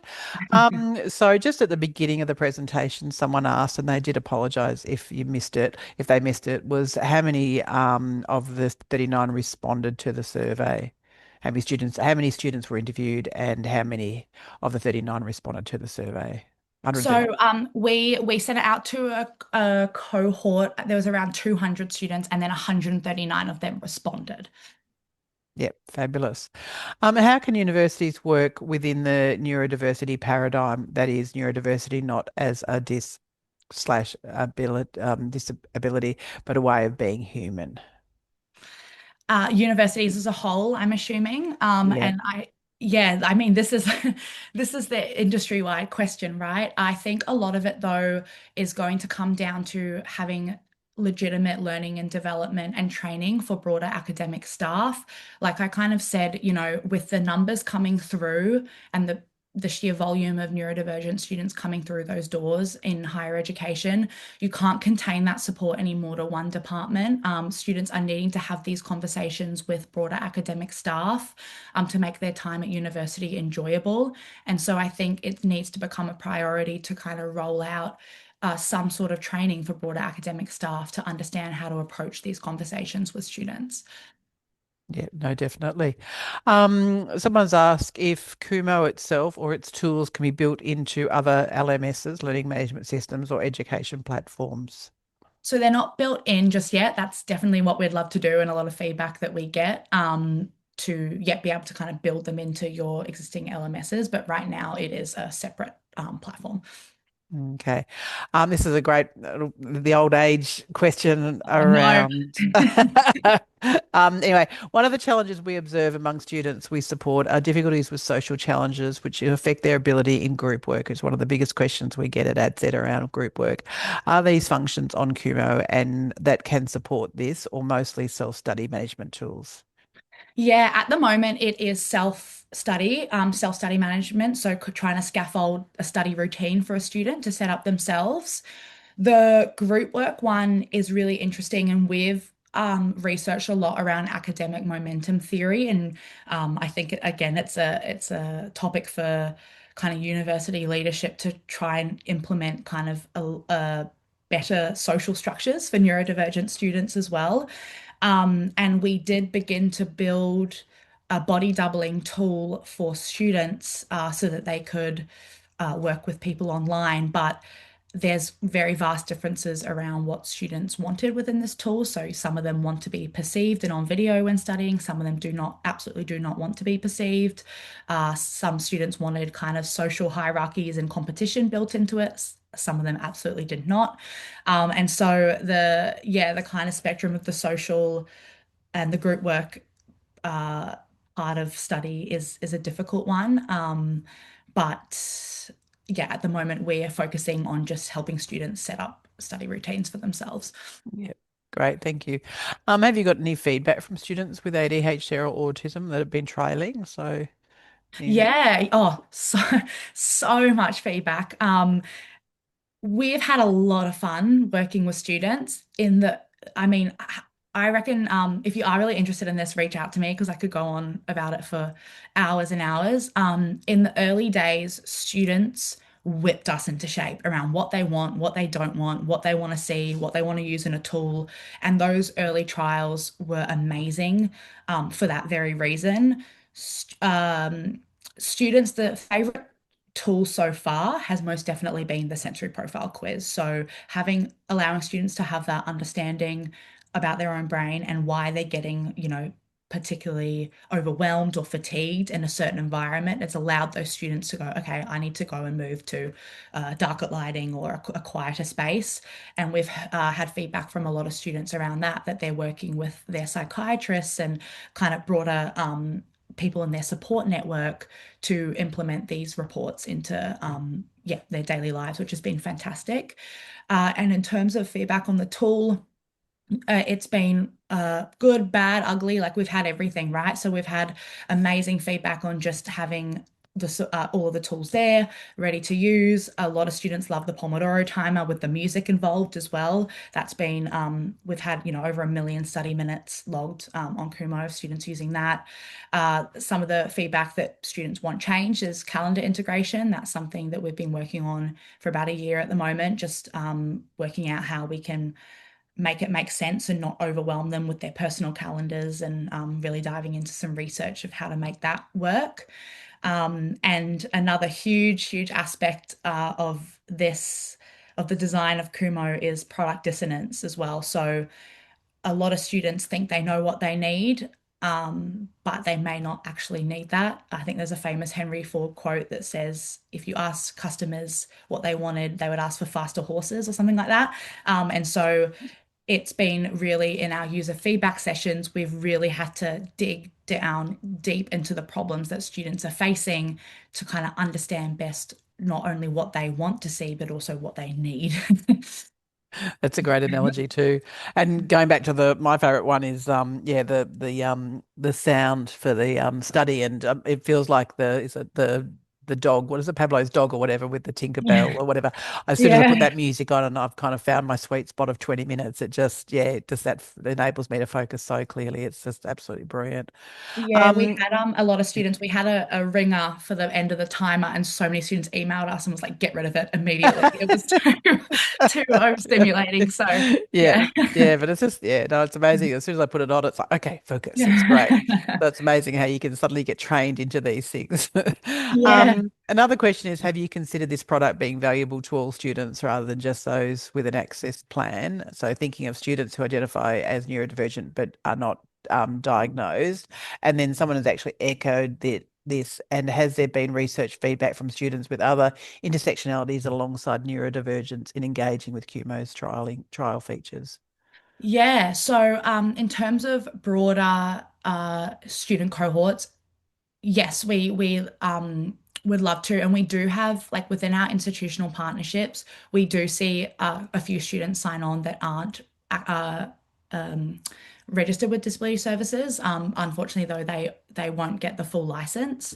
Speaker 1: So just at the beginning of the presentation, someone asked, and they did apologise if they missed it, was how many of the 39 responded to the survey? How many students were interviewed, and how many of the 39 responded to the survey? 130.
Speaker 2: So we sent it out to a cohort. There was around 200 students, and then 139 of them responded.
Speaker 1: Yep, fabulous. How can universities work within the neurodiversity paradigm? That is, neurodiversity not as a disability, but a way of being human.
Speaker 2: Universities as a whole, I'm assuming.
Speaker 1: Yeah.
Speaker 2: Yeah, I mean, this is this is the industry-wide question, right? I think a lot of it, though, is going to come down to having legitimate learning and development and training for broader academic staff. Like I kind of said, with the numbers coming through and the sheer volume of neurodivergent students coming through those doors in higher education, you can't contain that support anymore to one department. Students are needing to have these conversations with broader academic staff to make their time at university enjoyable. And so I think it needs to become a priority to kind of roll out some sort of training for broader academic staff to understand how to approach these conversations with students.
Speaker 1: Yeah, no, definitely. Someone's asked if Kumo itself or its tools can be built into other LMSs, learning management systems, or education platforms.
Speaker 2: So they're not built in just yet. That's definitely what we'd love to do, and a lot of feedback that we get to yet be able to kind of build them into your existing LMSs. But right now, it is a separate platform.
Speaker 1: Okay. This is a great, the old age question
Speaker 2: Oh, no.
Speaker 1: around. Anyway, one of the challenges we observe among students we support are difficulties with social challenges, which affect their ability in group work. It's one of the biggest questions we get at AdZ around group work. Are these functions on Kumo and that can support this, or mostly self-study management tools?
Speaker 2: Yeah, at the moment it is self-study management. So trying to scaffold a study routine for a student to set up themselves. The group work one is really interesting, and we've researched a lot around academic momentum theory. And I think again, it's a topic for kind of university leadership to try and implement kind of a better social structures for neurodivergent students as well. And we did begin to build a body doubling tool for students so that they could work with people online. But there's very vast differences around what students wanted within this tool. So some of them want to be perceived and on video when studying. Some of them absolutely do not want to be perceived. Some students wanted kind of social hierarchies and competition built into it. Some of them absolutely did not. And so the kind of spectrum of the social and the group work uh, part of study is a difficult one. But yeah, at the moment we are focusing on just helping students set up study routines for themselves.
Speaker 1: Yeah, great, thank you. Have you got any feedback from students with ADHD or autism that have been trialing? So, yeah.
Speaker 2: Yeah. Oh, so much feedback. We've had a lot of fun working with students I mean, I reckon if you are really interested in this, reach out to me because I could go on about it for hours and hours. In the early days, students whipped us into shape around what they want, what they don't want, what they want to see, what they want to use in a tool. And those early trials were amazing for that very reason. Students, the favorite tool so far has most definitely been the sensory profile quiz. So allowing students to have that understanding about their own brain and why they're getting, particularly overwhelmed or fatigued in a certain environment. It's allowed those students to go, okay, I need to go and move to darker lighting or a quieter space. And we've had feedback from a lot of students around that they're working with their psychiatrists and kind of broader people in their support network to implement these reports into their daily lives, which has been fantastic. And in terms of feedback on the tool, it's been good, bad, ugly. Like we've had everything, right? So we've had amazing feedback on just having all of the tools there ready to use. A lot of students love the Pomodoro timer with the music involved as well. That's been we've had over 1 million study minutes logged on Kumo of students using that. Some of the feedback that students want changed is calendar integration. That's something that we've been working on for about a year at the moment, just working out how we can make it make sense and not overwhelm them with their personal calendars, and really diving into some research of how to make that work. And another huge aspect of the design of Kumo is product dissonance as well. So a lot of students think they know what they need, but they may not actually need that. I think there's a famous Henry Ford quote that says, if you ask customers what they wanted, they would ask for faster horses or something like that. And so it's been really in our user feedback sessions, we've really had to dig down deep into the problems that students are facing to kind of understand best not only what they want to see, but also what they need.
Speaker 1: That's a great analogy too. And going back to my favorite one is yeah, the sound for the study, and it feels like the dog, what is it, Pablo's dog or whatever, with the Tinkerbell or whatever. As soon as I put
Speaker 2: Yeah.
Speaker 1: that music on and I've kind of found my sweet spot of 20 minutes, it just, yeah, it just that enables me to focus so clearly. It's just absolutely brilliant.
Speaker 2: Yeah, we
Speaker 1: Um
Speaker 2: had a lot of students. We had a ringer for the end of the timer, and so many students emailed us and was like, "Get rid of it immediately." It was too overstimulating. So
Speaker 1: Yeah,
Speaker 2: yeah,
Speaker 1: yeah, but it's just, yeah, no, it's amazing. As soon as I put it on, it's like, okay, focus. It's great.
Speaker 2: yeah,
Speaker 1: So it's amazing how you can suddenly get trained into these things.
Speaker 2: yeah.
Speaker 1: Another question is, have you considered this product being valuable to all students rather than just those with an access plan? So thinking of students who identify as neurodivergent but are not diagnosed, and then someone has actually echoed this, and has there been research feedback from students with other intersectionalities alongside neurodivergence in engaging with QMO's trial features?
Speaker 2: Yeah. So, in terms of broader student cohorts, yes, we would love to, and we do have, like, within our institutional partnerships, we do see a few students sign on that aren't uh, um, registered with disability services. Unfortunately, though, they won't get the full license.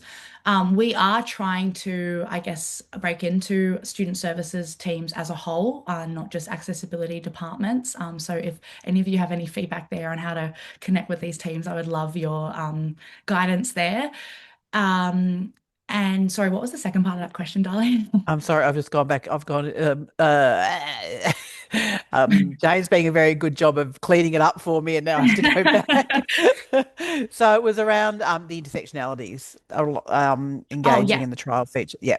Speaker 2: We are trying to, I guess, break into student services teams as a whole, not just accessibility departments. So if any of you have any feedback there on how to connect with these teams, I would love your guidance there. Um, and sorry, what was the second part of that question, darling?
Speaker 1: I'm sorry, I've just gone back. I've gone. Jane's being a very good job of cleaning it up for me, and now I have to go back. So it was around the intersectionalities,
Speaker 2: Oh,
Speaker 1: engaging
Speaker 2: yeah.
Speaker 1: in the trial feature. Yeah.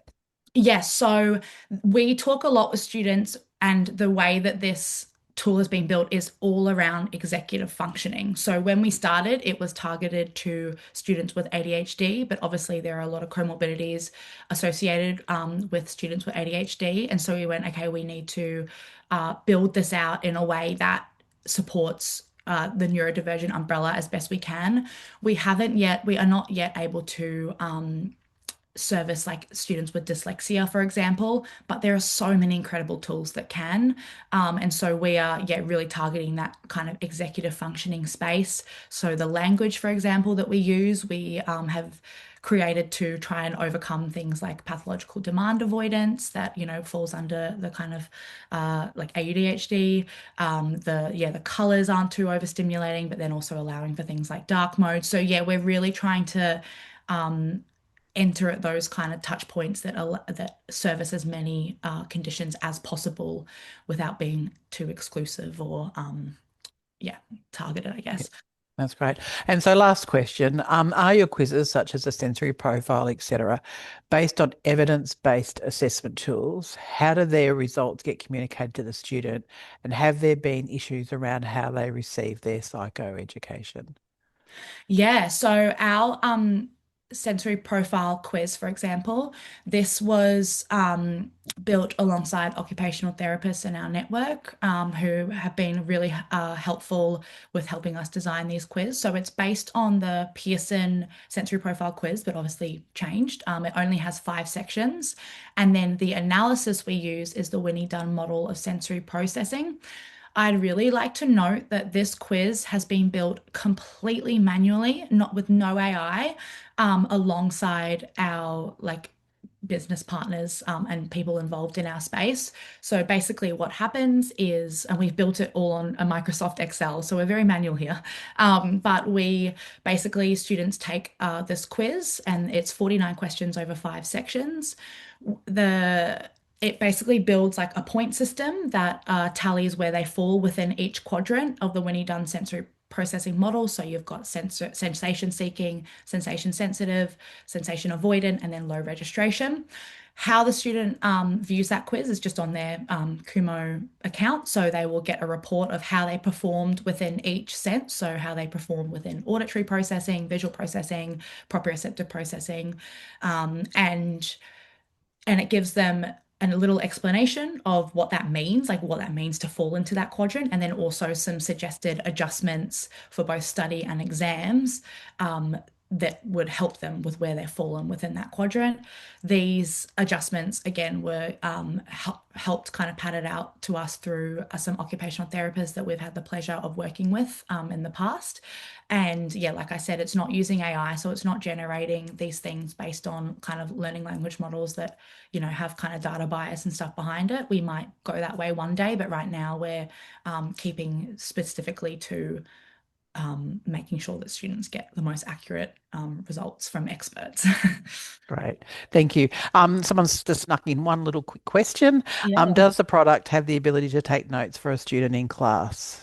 Speaker 2: Yes, so we talk a lot with students, and the way that this tool has been built is all around executive functioning. So when we started, it was targeted to students with ADHD, but obviously there are a lot of comorbidities associated with students with ADHD. And so we went, okay, we need to build this out in a way that supports the neurodivergent umbrella as best we can. We are not yet able to service like students with dyslexia, for example, but there are so many incredible tools that can. And so we are, yeah, really targeting that kind of executive functioning space. So the language, for example, that we use, we have created to try and overcome things like pathological demand avoidance that, falls under the kind of like ADHD. The colors aren't too overstimulating, but then also allowing for things like dark mode. So yeah, we're really trying to um, enter at those kind of touch points that service as many conditions as possible without being too exclusive or yeah, targeted, I
Speaker 1: Yeah,
Speaker 2: guess.
Speaker 1: that's great. And so last question, are your quizzes, such as the sensory profile, etc., based on evidence-based assessment tools? How do their results get communicated to the student? And have there been issues around how they receive their psychoeducation?
Speaker 2: Yeah, so our sensory profile quiz, for example, this was built alongside occupational therapists in our network who have been really helpful with helping us design these quiz. So it's based on the Pearson sensory profile quiz, but obviously changed. It only has 5 sections. And then the analysis we use is the Winnie Dunn model of sensory processing. I'd really like to note that this quiz has been built completely manually, not with no AI, alongside our like business partners and people involved in our space. So basically, what happens is, and we've built it all on a Microsoft Excel, so we're very manual here. But we basically, students take this quiz, and it's 49 questions over 5 sections. The it basically builds like a point system that tallies where they fall within each quadrant of the Winnie Dunn sensory processing model. So you've got sensation seeking, sensation sensitive, sensation avoidant, and then low registration. How the student views that quiz is just on their Kumo account. So they will get a report of how they performed within each sense. So how they performed within auditory processing, visual processing, proprioceptive processing, and it gives them a little explanation of what that means, like what that means to fall into that quadrant, and then also some suggested adjustments for both study and exams um, that would help them with where they've fallen within that quadrant. These adjustments, again, were helped kind of padded out to us through some occupational therapists that we've had the pleasure of working with in the past. And yeah, like I said, it's not using AI, so it's not generating these things based on kind of learning language models that, have kind of data bias and stuff behind it. We might go that way one day, but right now we're keeping specifically to making sure that students get the most accurate results from experts.
Speaker 1: Great. Thank you. Someone's just snuck in one little quick question.
Speaker 2: Yeah.
Speaker 1: Does the product have the ability to take notes for a student in class?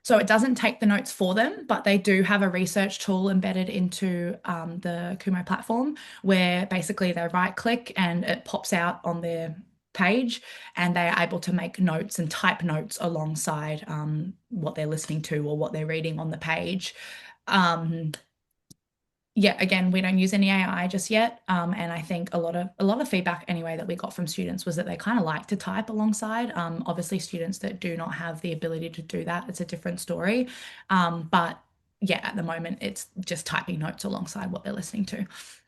Speaker 2: So it doesn't take the notes for them, but they do have a research tool embedded into the Kumo platform where basically they right click and it pops out on their page and they are able to make notes and type notes alongside what they're listening to or what they're reading on the page. Um, yeah, again, we don't use any AI just yet. And I think a lot of feedback anyway that we got from students was that they kind of like to type alongside. Obviously, students that do not have the ability to do that, it's a different story. But yeah, at the moment, it's just typing notes alongside what they're listening to,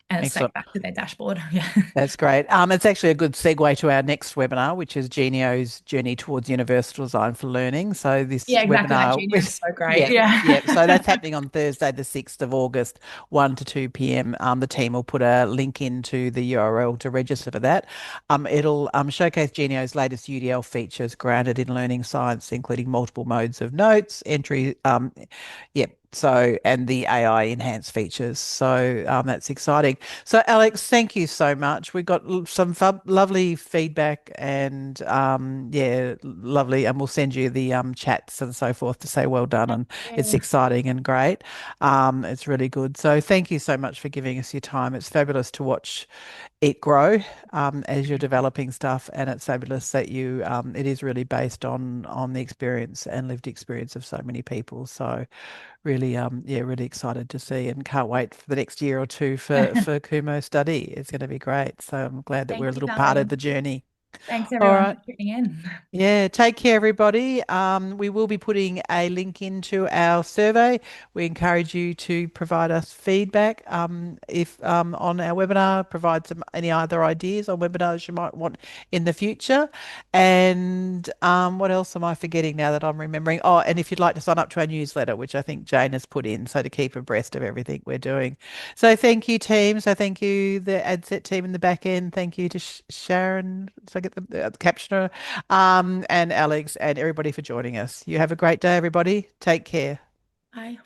Speaker 2: and it's saved
Speaker 1: Excellent.
Speaker 2: back to their dashboard. Yeah.
Speaker 1: That's great. It's actually a good segue to our next webinar, which is Genio's Journey Towards Universal Design for Learning. So this
Speaker 2: Yeah, exactly. That
Speaker 1: webinar,
Speaker 2: Genius is so great.
Speaker 1: yeah,
Speaker 2: Yeah.
Speaker 1: yeah. So that's happening on Thursday, the 6th of August, 1 to 2 p.m. The team will put a link into the URL to register for that. It'll showcase Genio's latest UDL features grounded in learning science, including multiple modes of notes, entry, yeah. So, and the AI enhanced features. So that's exciting. So, Alex, thank you so much. We got some lovely feedback and yeah, lovely. And we'll send you the chats and so forth to say well done. And it's
Speaker 2: Yeah.
Speaker 1: exciting and great. It's really good. So, thank you so much for giving us your time. It's fabulous to watch it grow as you're developing stuff, and it's fabulous that it is really based on the experience and lived experience of so many people. So really yeah, really excited to see and can't wait for the next year or two for Kumo Study. It's going to be great. So I'm glad that we're
Speaker 2: Thank
Speaker 1: a
Speaker 2: you,
Speaker 1: little part of
Speaker 2: Darling.
Speaker 1: the journey.
Speaker 2: Thanks
Speaker 1: All
Speaker 2: everyone
Speaker 1: right.
Speaker 2: for tuning in.
Speaker 1: Yeah, take care, everybody. We will be putting a link into our survey. We encourage you to provide us feedback if on our webinar, provide any other ideas on webinars you might want in the future. And what else am I forgetting now that I'm remembering? Oh, and if you'd like to sign up to our newsletter, which I think Jane has put in, so to keep abreast of everything we're doing. So thank you, team. So thank you, the AdSet team in the back end. Thank you to Sharon. So I get the captioner, and Alex and everybody for joining us. You have a great day, everybody. Take care.
Speaker 2: Bye.